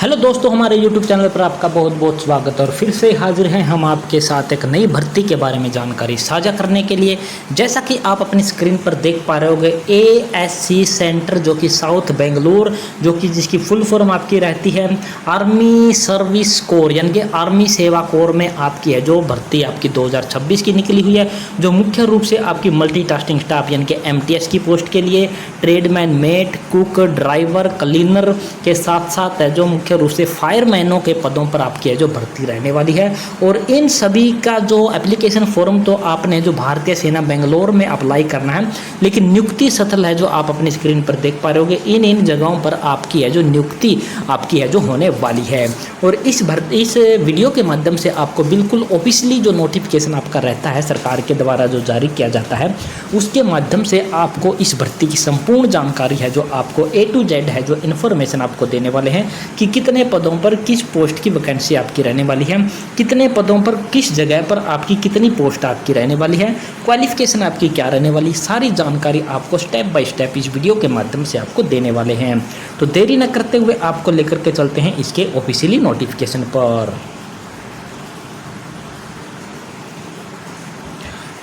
Hello दोस्तों, हमारे YouTube channel पर आपका बहुत बहुत स्वागत है। और फिर से हाजिर हैं हम आपके साथ एक नई भर्ती के बारे में जानकारी साझा करने के लिए। जैसा कि आप अपनी स्क्रीन पर देख पा रहे होंगे, ASC सेंटर जो कि साउथ बेंगलुरु, जो कि जिसकी फुल फॉर्म आपकी रहती है आर्मी सर्विस कोर, यानी कि आर्मी सेवा कोर में आपकी है जो भर्ती आपकी 2026 की निकली हुई है, जो मुख्य रूप से आपकी मल्टीटास्किंग स्टाफ यानी कि MTS की पोस्ट के लिए tradesman, mate, cook, driver, cleaner के साथ साथ है जो मुख्य रूप से फायरमैनों के पदों पर आपकी है जो भर्ती रहने वाली है। और इन सभी का जो एप्लीकेशन फॉर्म तो आपने जो भारतीय सेना बेंगलोर में अप्लाई करना है, लेकिन नियुक्ति स्थल है जो आप अपनी स्क्रीन पर देख पा रहे होगे, इन जगहों पर आपकी है जो नियुक्ति आपकी है जो होने वाली है। और इस वीडियो के माध्यम से आपको बिल्कुल ऑफिशियली जो नोटिफिकेशन आपका रहता है सरकार के द्वारा जो जारी किया जाता है, उसके माध्यम से आपको इस भर्ती की संपूर्ण जानकारी है जो आपको A to Z है जो इन्फॉर्मेशन आपको देने वाले हैं कि कितने पदों पर किस पोस्ट की वैकेंसी आपकी रहने वाली है, कितने पदों पर किस जगह पर आपकी कितनी पोस्ट आपकी रहने वाली है, क्वालिफिकेशन आपकी क्या रहने वाली, सारी जानकारी आपको स्टेप बाय स्टेप इस वीडियो के माध्यम से आपको देने वाले हैं। तो देरी न करते हुए आपको लेकर के चलते हैं इसके ऑफिशियली नोटिफिकेशन पर।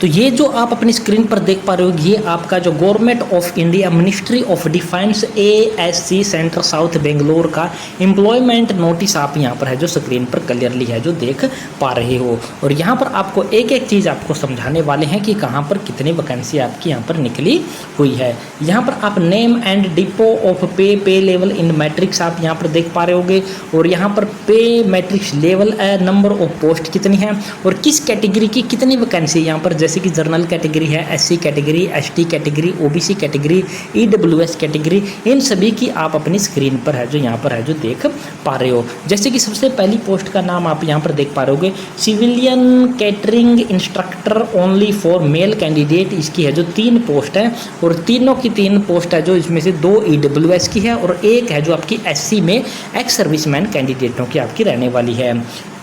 तो ये जो आप अपनी स्क्रीन पर देख पा रहे हो, ये आपका जो government of India ministry of defence ASC centre south Bangalore का एम्प्लॉयमेंट नोटिस आप यहाँ पर है जो स्क्रीन पर क्लियरली है जो देख पा रहे हो। और यहाँ पर आपको एक एक चीज़ आपको समझाने वाले हैं कि कहाँ पर कितनी वैकेंसी आपकी यहाँ पर निकली हुई है। यहाँ पर आप नेम एंड डिपो ऑफ पे लेवल इन मैट्रिक्स आप यहाँ पर देख पा रहे होगे। और यहाँ पर पे matrix level number of post कितनी है और किस कैटेगरी की कितनी वैकेंसी यहाँ पर, जैसे कि जनरल कैटेगरी है, SC category, ST category, OBC category, EWS category, इन सभी की आप अपनी स्क्रीन पर है जो यहाँ पर है जो देख पा रहे हो। जैसे कि सबसे पहली पोस्ट का नाम आप यहाँ पर देख पा रहे होगे, civilian catering instructor only for male candidate. इसकी है जो 3 पोस्ट है और तीनों की 3 पोस्ट है जो इसमें से 2 EWS की है और एक है जो आपकी SC में एक्स सर्विसमैन कैंडिडेटों की आपकी रहने वाली है।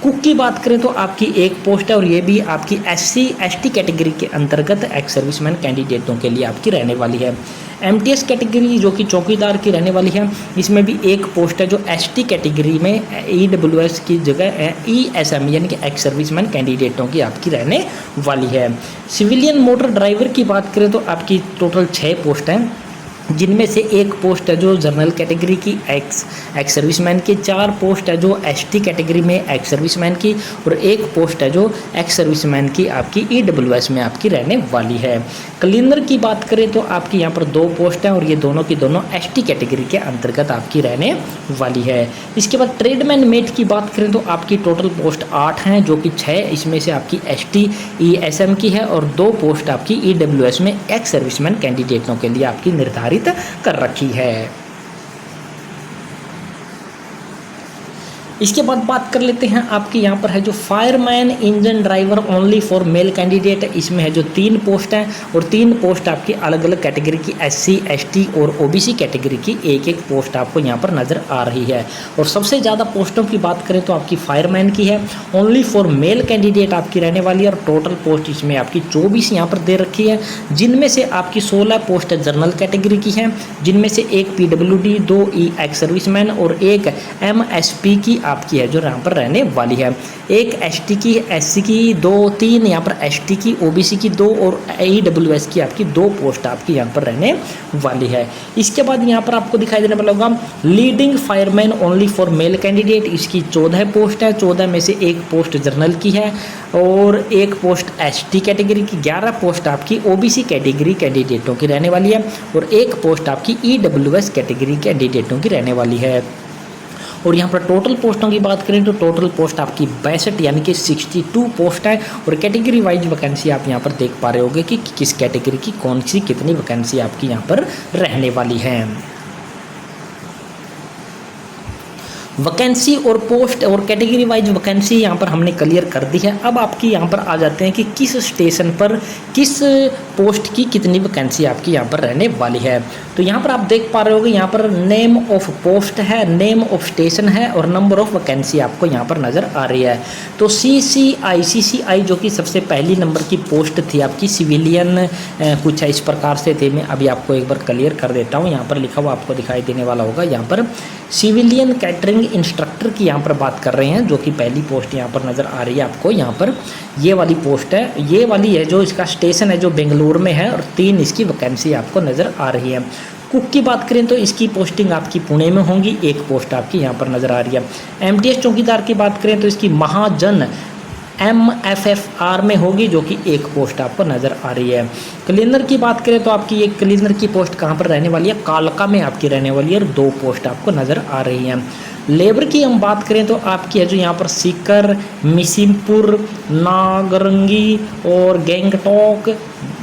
कुक की बात करें तो आपकी एक पोस्ट है और ये भी आपकी SC ST कैटेगरी के अंतर्गत एक्स सर्विसमैन कैंडिडेटों के लिए आपकी रहने वाली है। MTS कैटेगरी जो कि चौकीदार की रहने वाली है, इसमें भी एक पोस्ट है जो ST कैटेगरी में EWS की जगह ESM यानी कि एक्स सर्विसमैन कैंडिडेटों की आपकी रहने वाली है। सिविलियन मोटर ड्राइवर की बात करें तो आपकी टोटल 6 पोस्ट हैं, जिनमें से एक पोस्ट है जो जनरल कैटेगरी की एक्स सर्विसमैन की, 4 पोस्ट है जो ST कैटेगरी में एक्स सर्विसमैन की और एक पोस्ट है जो एक्स सर्विसमैन की आपकी EWS में आपकी रहने वाली है। क्लीनर की बात करें तो आपकी यहाँ पर 2 पोस्ट हैं और ये दोनों की दोनों ST कैटेगरी के अंतर्गत आपकी रहने वाली है। इसके बाद ट्रेडमैन मेट की बात करें तो आपकी टोटल पोस्ट 8 हैं, जो कि 6 इसमें से आपकी ST ESM की है और 2 पोस्ट आपकी EWS में एक्स सर्विसमैन कैंडिडेटों के लिए आपकी निर्धारित कर रखी है। इसके बाद बात कर लेते हैं आपके यहाँ पर है जो fireman engine driver only for male candidate है। इसमें है जो 3 पोस्ट हैं और 3 पोस्ट आपकी अलग अलग कैटेगरी की SC ST और OBC कैटेगरी की एक पोस्ट आपको यहाँ पर नज़र आ रही है। और सबसे ज़्यादा पोस्टों की बात करें तो आपकी फायरमैन की है, ओनली फॉर मेल कैंडिडेट आपकी रहने वाली है और टोटल पोस्ट इसमें आपकी 24 यहाँ पर दे रखी है, जिनमें से आपकी 16 पोस्ट जनरल कैटेगरी की है, जिनमें से एक PWD, 2 एक्स सर्विसमैन और एक MSP की आपकी है जो यहाँ पर रहने वाली है। एक ST की, SC की 2-3 यहाँ पर ST की, OBC की 2 और EWS की आपकी 2 पोस्ट आपकी यहाँ पर रहने वाली है। इसके बाद यहाँ पर आपको दिखाई देने वाला होगा leading fireman only for male candidate. इसकी 14 पोस्ट है, 14 में से एक पोस्ट जनरल की है और एक पोस्ट ST कैटेगरी की, 11 पोस्ट आपकी OBC कैटेगरी कैंडिडेटों की रहने वाली है और एक पोस्ट आपकी EWS कैटेगरी कैंडिडेटों की रहने वाली है। और यहाँ पर टोटल पोस्टों की बात करें तो टोटल पोस्ट आपकी 62 यानी कि 62 पोस्ट है और कैटेगरी वाइज वैकेंसी आप यहाँ पर देख पा रहे होगे कि किस कैटेगरी की कौन सी कितनी वैकेंसी आपकी यहाँ पर रहने वाली है। वैकेंसी और पोस्ट और कैटेगरी वाइज वैकेंसी यहाँ पर हमने क्लियर कर दी है। अब आपकी यहाँ पर आ जाते हैं कि किस स्टेशन पर किस पोस्ट की कितनी वैकेंसी आपकी यहाँ पर रहने वाली है। तो यहाँ पर आप देख पा रहे होगे, यहाँ पर नेम ऑफ पोस्ट है, नेम ऑफ स्टेशन है और नंबर ऑफ वैकेंसी आपको यहाँ पर नज़र आ रही है। तो CCI जो कि सबसे पहली नंबर की पोस्ट थी आपकी सिविलियन, कुछ इस प्रकार से थे, मैं अभी आपको एक बार क्लियर कर देता हूँ। यहाँ पर लिखा हुआ आपको दिखाई देने वाला होगा, यहाँ पर सिविलियन कैटरिंग इंस्ट्रक्टर की यहाँ पर बात कर रहे हैं, जो कि पहली पोस्ट यहाँ पर नज़र आ रही है आपको। यहाँ पर ये वाली पोस्ट है, ये वाली है जो इसका स्टेशन है जो बेंगलुरु में है, और 3 इसकी वैकेंसी आपको नज़र आ रही है। कुक की बात करें तो इसकी पोस्टिंग आपकी पुणे में होंगी, 1 पोस्ट आपकी यहाँ पर नज़र आ रही है। एमटीएस चौकीदार की बात करें तो इसकी महाजन MFFR में होगी, जो कि 1 पोस्ट आपको नज़र आ रही है। क्लीनर की बात करें तो आपकी एक क्लीनर की पोस्ट कहाँ पर रहने वाली है, कालका में आपकी रहने वाली है, और 2 पोस्ट आपको नज़र आ रही हैं। लेबर की हम बात करें तो आपकी है जो यहाँ पर सीकर, मिसिमपुर, नागरंगी और गैंगटॉक,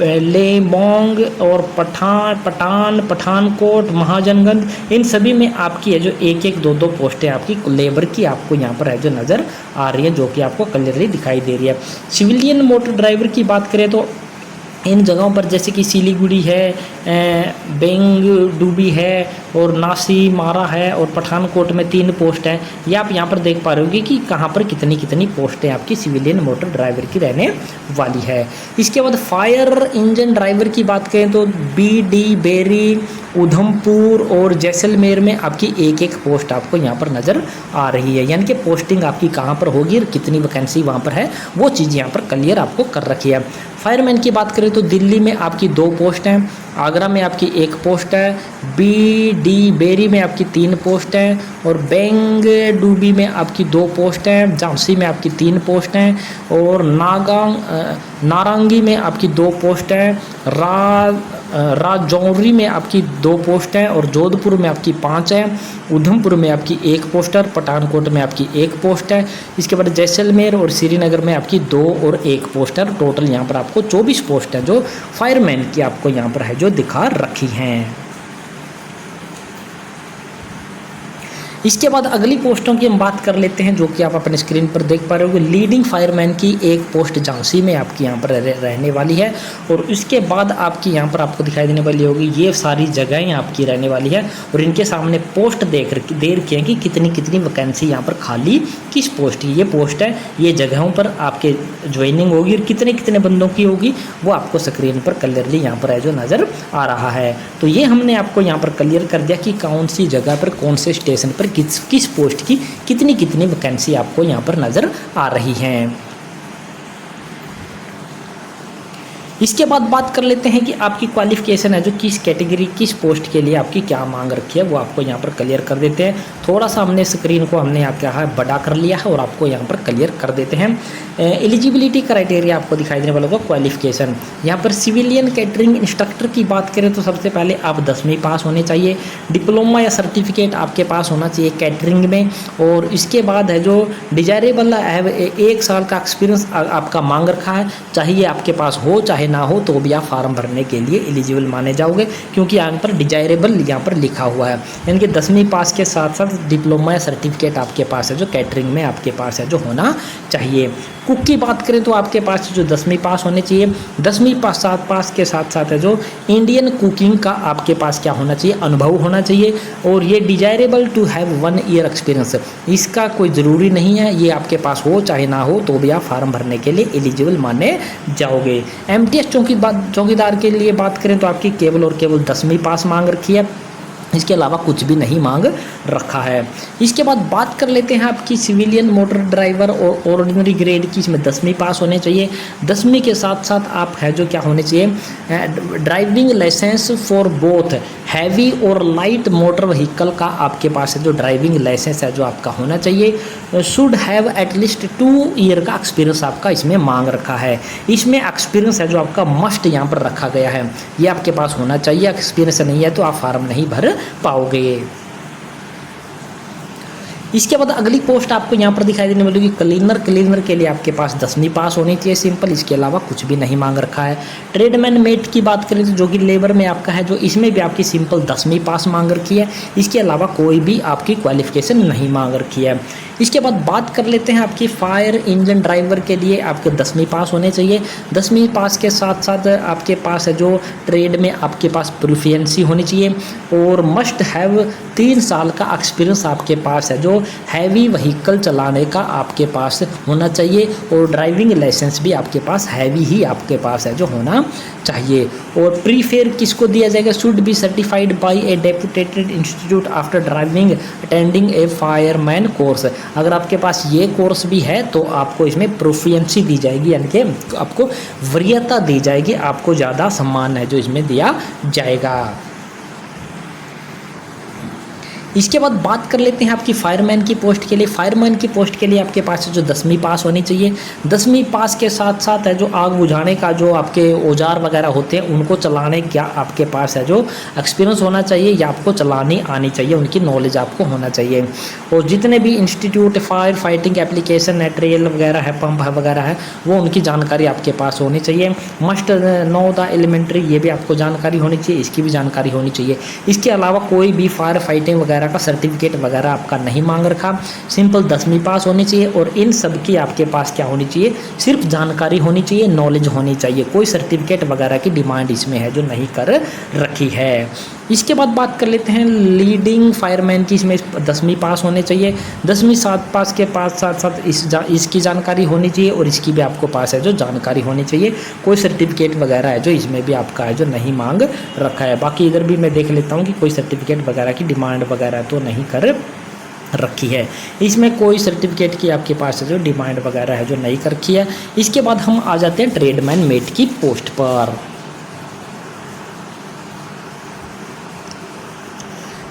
लेबोंग और पठानकोट, महाजनगंज, इन सभी में आपकी है जो 1-1, 2-2 पोस्टें आपकी लेबर की आपको यहाँ पर है जो नज़र आ रही है, जो कि आपको क्लियरली दिखाई दे रही है। सिविलियन मोटर ड्राइवर की बात करें तो इन जगहों पर जैसे कि सिलीगुड़ी है, बेंगडुबी है और नासी मारा है, और पठानकोट में 3 पोस्ट हैं। ये आप यहाँ पर देख पा रहे होगे कि कहाँ पर कितनी कितनी पोस्टें आपकी सिविलियन मोटर ड्राइवर की रहने वाली है। इसके बाद फायर इंजन ड्राइवर की बात करें तो BD बेरी, उधमपुर और जैसलमेर में आपकी 1-1 पोस्ट आपको यहाँ पर नज़र आ रही है। यानी कि पोस्टिंग आपकी कहाँ पर होगी और कितनी वैकेंसी वहाँ पर है, वो चीज़ यहाँ पर क्लियर आपको कर रखी है। फायरमैन की बात करें तो दिल्ली में आपकी 2 पोस्ट हैं, आगरा में आपकी 1 पोस्ट है, BD बेरी में आपकी 3 पोस्ट हैं, और बेंगडुबी में आपकी 2 पोस्ट हैं, झांसी में आपकी 3 पोस्ट हैं, और नारंगी में आपकी 2 पोस्ट हैं, राजौरी में आपकी 2 पोस्ट हैं, और जोधपुर में आपकी 5 हैं, उधमपुर में आपकी 1 पोस्टर, पठानकोट में आपकी 1 पोस्ट है। इसके बाद जैसलमेर और श्रीनगर में आपकी 2 और 1 पोस्टर, टोटल यहाँ पर आपको 24 पोस्ट है जो फायरमैन की आपको यहाँ पर है जो दिखा रखी हैं। इसके बाद अगली पोस्टों की हम बात कर लेते हैं, जो कि आप अपने स्क्रीन पर देख पा रहे होंगे। लीडिंग फायरमैन की 1 पोस्ट झांसी में आपकी यहाँ पर रहने वाली है, और इसके बाद आपकी यहाँ पर आपको दिखाई देने वाली होगी ये सारी जगहें आपकी रहने वाली है, और इनके सामने पोस्ट दे रखी है कि कितनी कितनी वैकेंसी यहाँ पर खाली किस पोस्ट की ये पोस्ट है, ये जगहों पर आपके ज्वाइनिंग होगी और कितने कितने बंदों की होगी वो आपको स्क्रीन पर क्लियरली यहाँ पर है जो नज़र आ रहा है। तो ये हमने आपको यहाँ पर क्लियर कर दिया कि कौन सी जगह पर कौन से स्टेशन पर किस पोस्ट की कितनी कितनी वैकेंसी आपको यहाँ पर नज़र आ रही हैं। इसके बाद बात कर लेते हैं कि आपकी क्वालिफिकेशन है जो किस कैटेगरी किस पोस्ट के लिए आपकी क्या मांग रखी है, वो आपको यहाँ पर क्लियर कर देते हैं। थोड़ा सा हमने स्क्रीन को हमने यहाँ क्या है बड़ा कर लिया है और आपको यहाँ पर क्लियर कर देते हैं। एलिजिबिलिटी क्राइटेरिया आपको दिखाई देने वाला होगा क्वालिफिकेशन। यहाँ पर सिविलियन कैटरिंग इंस्ट्रक्टर की बात करें तो सबसे पहले आप 10वीं पास होने चाहिए, डिप्लोमा या सर्टिफिकेट आपके पास होना चाहिए कैटरिंग में, और इसके बाद है जो डिजायरेबल है 1 साल का एक्सपीरियंस आपका मांग रखा है, चाहिए आपके पास हो चाहे ना हो तो भी आप फार्म भरने के लिए एलिजिबल माने जाओगे, क्योंकि यहाँ पर डिजायरेबल यहाँ पर लिखा हुआ है। यानी कि 10वीं पास के साथ साथ डिप्लोमा या सर्टिफिकेट आपके पास है जो कैटरिंग में आपके पास है जो होना चाहिए। कुक की बात करें तो आपके पास जो 10वीं पास होने चाहिए, 10वीं पास के साथ साथ है जो इंडियन कुकिंग का आपके पास क्या होना चाहिए, अनुभव होना चाहिए, और ये desirable to have 1 year experience, इसका कोई ज़रूरी नहीं है, ये आपके पास हो चाहे ना हो तो भी आप फार्म भरने के लिए एलिजिबल माने जाओगे। एमटीएस चौकीदार के लिए बात करें तो आपकी केवल और केवल 10वीं पास मांग रखी है, इसके अलावा कुछ भी नहीं मांग रखा है। इसके बाद बात कर लेते हैं आपकी सिविलियन मोटर ड्राइवर और ऑर्डिनरी ग्रेड की, इसमें 10वीं पास होने चाहिए। 10वीं के साथ साथ आप है जो क्या होने चाहिए, driving licence for both heavy और लाइट मोटर व्हीकल का आपके पास है जो ड्राइविंग लाइसेंस है जो आपका होना चाहिए। शुड हैव एटलीस्ट 2 ईयर का एक्सपीरियंस आपका इसमें मांग रखा है। इसमें एक्सपीरियंस है जो आपका मस्ट यहाँ पर रखा गया है, ये आपके पास होना चाहिए। एक्सपीरियंस नहीं है तो आप फार्म नहीं भर पाओगे। इसके बाद अगली पोस्ट आपको यहाँ पर दिखाई देने वाली क्लीनर के लिए आपके पास 10वीं पास होनी चाहिए सिंपल, इसके अलावा कुछ भी नहीं मांग रखा है। ट्रेडमैन मेट की बात करें तो जो कि लेबर में आपका है जो इसमें भी आपकी सिंपल 10वीं पास मांग रखी है, इसके अलावा कोई भी आपकी क्वालिफिकेशन नहीं मांग रखी है। इसके बाद बात कर लेते हैं आपकी फायर इंजन ड्राइवर के लिए आपके 10वीं पास होने चाहिए। 10वीं पास के साथ साथ आपके पास है जो ट्रेड में आपके पास प्रोफिशिएंसी होनी चाहिए और मस्ट हैव 3 साल का एक्सपीरियंस आपके पास है जो हैवी व्हीकल चलाने का आपके पास होना चाहिए और ड्राइविंग लाइसेंस भी आपके पास हैवी ही आपके पास है जो होना चाहिए। और प्रीफेयर किसको दिया जाएगा, should be certified by a deputed institute after driving attending a fireman course. अगर आपके पास ये कोर्स भी है तो आपको इसमें प्रोफिशिएंसी दी जाएगी, यानी कि आपको वरीयता दी जाएगी, आपको ज़्यादा सम्मान है जो इसमें दिया जाएगा। इसके बाद बात कर लेते हैं आपकी फायरमैन की पोस्ट के लिए। फायरमैन की पोस्ट के लिए आपके पास जो 10वीं पास होनी चाहिए। 10वीं पास के साथ साथ है जो आग बुझाने का जो आपके औजार वगैरह होते हैं उनको चलाने का आपके पास है जो एक्सपीरियंस होना चाहिए या आपको चलानी आनी चाहिए, उनकी नॉलेज आपको होना चाहिए। और जितने भी इंस्टीट्यूट फायर फाइटिंग एप्लीकेशन है, ट्रेल वगैरह है, पंप है वगैरह है, वो उनकी जानकारी आपके पास होनी चाहिए। मस्ट नो द एलिमेंट्री, ये भी आपको जानकारी होनी चाहिए, इसकी भी जानकारी होनी चाहिए। इसके अलावा कोई भी फायर फाइटिंग वगैरह का सर्टिफिकेट वगैरह आपका नहीं मांग रखा। सिंपल 10वीं पास होनी चाहिए और इन सब की आपके पास क्या होनी चाहिए, सिर्फ जानकारी होनी चाहिए, नॉलेज होनी चाहिए। कोई सर्टिफिकेट वगैरह की डिमांड इसमें है जो नहीं कर रखी है। इसके बाद बात कर लेते हैं लीडिंग फायरमैन की। इसमें 10वीं पास होने चाहिए। 10वीं साथ पास के पास साथ साथ इसकी जानकारी होनी चाहिए और इसकी भी आपको पास है जो जानकारी होनी चाहिए। कोई सर्टिफिकेट वगैरह है जो इसमें भी आपका है जो नहीं मांग रखा है। बाकी इधर भी मैं देख लेता हूँ कि कोई सर्टिफिकेट वगैरह की डिमांड वगैरह तो नहीं कर रखी है। इसमें कोई सर्टिफिकेट की आपके पास जो डिमांड वगैरह है जो नहीं कर रखी है। इसके बाद हम आ जाते हैं ट्रेडमैन मेट की पोस्ट पर।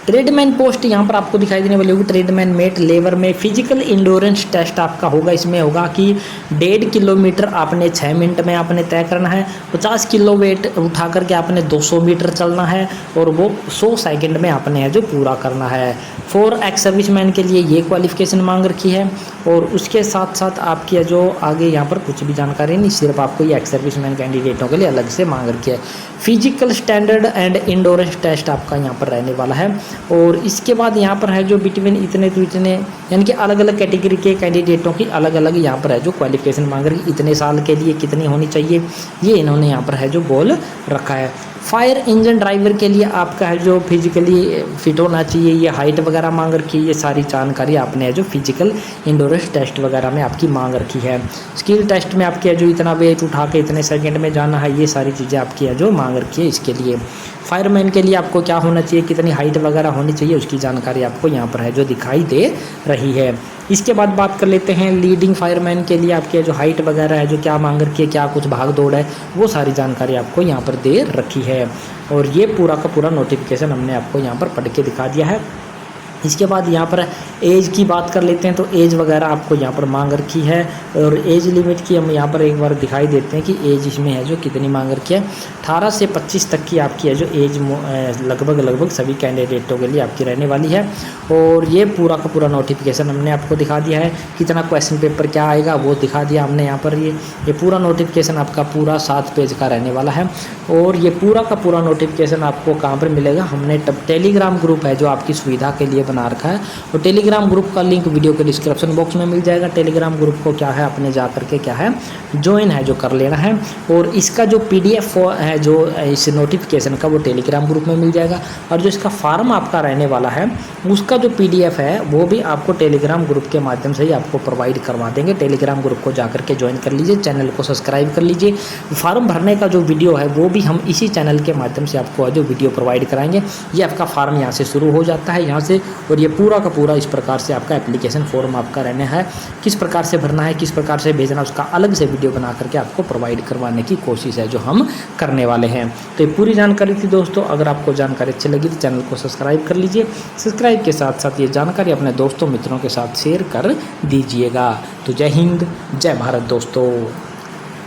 ट्रेडमैन पोस्ट यहाँ पर आपको दिखाई देने वाली होगी। ट्रेडमैन मेट लेबर में फिजिकल इंडोरेंस टेस्ट आपका होगा। इसमें होगा कि 1.5 किलोमीटर आपने 6 मिनट में आपने तय करना है। 50 किलो वेट उठा करके आपने 200 मीटर चलना है और वो 100 सेकंड में आपने है जो पूरा करना है। 4 एक्स सर्विसमैन के लिए ये क्वालिफिकेशन मांग रखी है। और उसके साथ साथ आपकी जो आगे यहाँ पर कुछ भी जानकारी नहीं, सिर्फ आपको ये एक्स सर्विसमैन कैंडिडेटों के लिए अलग से मांग रखी है। Physical standard and endurance test आपका यहाँ पर रहने वाला है। और इसके बाद यहाँ पर है जो बिटवीन इतने तो इतने, यानी कि अलग अलग कैटेगरी के कैंडिडेटों की अलग अलग यहाँ पर है जो क्वालिफिकेशन मांग रही है। इतने साल के लिए कितनी होनी चाहिए ये इन्होंने यहाँ पर है जो बोल रखा है। फायर इंजन ड्राइवर के लिए आपका है जो फिजिकली फिट होना चाहिए, ये हाइट वगैरह मांग रखी है। ये सारी जानकारी आपने है जो फिजिकल इंडोरेंस टेस्ट वगैरह में आपकी मांग रखी है। स्किल टेस्ट में आपकी है जो इतना वेट उठा के इतने सेकंड में जाना है, ये सारी चीज़ें आपकी है जो मांग रखी है। इसके लिए फायरमैन के लिए आपको क्या होना चाहिए, कितनी हाइट वगैरह होनी चाहिए, उसकी जानकारी आपको यहाँ पर है जो दिखाई दे रही है। इसके बाद बात कर लेते हैं लीडिंग फायरमैन के लिए आपके जो हाइट वगैरह है जो क्या मांग रखी है, क्या कुछ भाग दौड़ है, वो सारी जानकारी आपको यहाँ पर दे रखी है। और ये पूरा का पूरा नोटिफिकेशन हमने आपको यहाँ पर पढ़ के दिखा दिया है। इसके बाद यहाँ पर एज की बात कर लेते हैं तो एज वगैरह आपको यहाँ पर मांग रखी है। और एज लिमिट की हम यहाँ पर एक बार दिखाई देते हैं कि एज इसमें है जो कितनी मांग रखी है। 18 से 25 तक की आपकी है जो एज लगभग सभी कैंडिडेटों के लिए आपकी रहने वाली है। और ये पूरा का पूरा नोटिफिकेशन हमने आपको दिखा दिया है। कितना क्वेश्चन पेपर क्या आएगा वो दिखा दिया हमने यहाँ पर। ये पूरा नोटिफिकेशन आपका पूरा 7 पेज का रहने वाला है। और ये पूरा का पूरा नोटिफिकेशन आपको कहाँ पर मिलेगा, हमने टेलीग्राम ग्रुप है जो आपकी सुविधा के लिए बना रखा है। और टेलीग्राम ग्रुप का लिंक वीडियो के डिस्क्रिप्शन बॉक्स में मिल जाएगा। टेलीग्राम ग्रुप को क्या है अपने जा करके क्या है ज्वाइन है जो कर लेना है। और इसका जो PDF है जो इस नोटिफिकेशन का वो टेलीग्राम ग्रुप में मिल जाएगा। और जो इसका फॉर्म आपका रहने वाला है उसका जो PDF है वो भी आपको टेलीग्राम ग्रुप के माध्यम से ही आपको प्रोवाइड करवा देंगे। टेलीग्राम ग्रुप को जा करके ज्वाइन कर लीजिए, चैनल को सब्सक्राइब कर लीजिए। फॉर्म भरने का जो वीडियो है वो भी हम इसी चैनल के माध्यम से आपको जो वीडियो प्रोवाइड कराएंगे। ये आपका फॉर्म यहाँ से शुरू हो जाता है यहाँ से। और ये पूरा का पूरा इस प्रकार से आपका एप्लीकेशन फॉर्म आपका रहना है, किस प्रकार से भरना है, किस प्रकार से भेजना, उसका अलग से वीडियो बना करके आपको प्रोवाइड करवाने की कोशिश है जो हम करने वाले हैं। तो ये पूरी जानकारी थी दोस्तों। अगर आपको जानकारी अच्छी लगी तो चैनल को सब्सक्राइब कर लीजिए। सब्सक्राइब के साथ साथ ये जानकारी अपने दोस्तों मित्रों के साथ शेयर कर दीजिएगा। तो जय हिंद, जय भारत दोस्तों।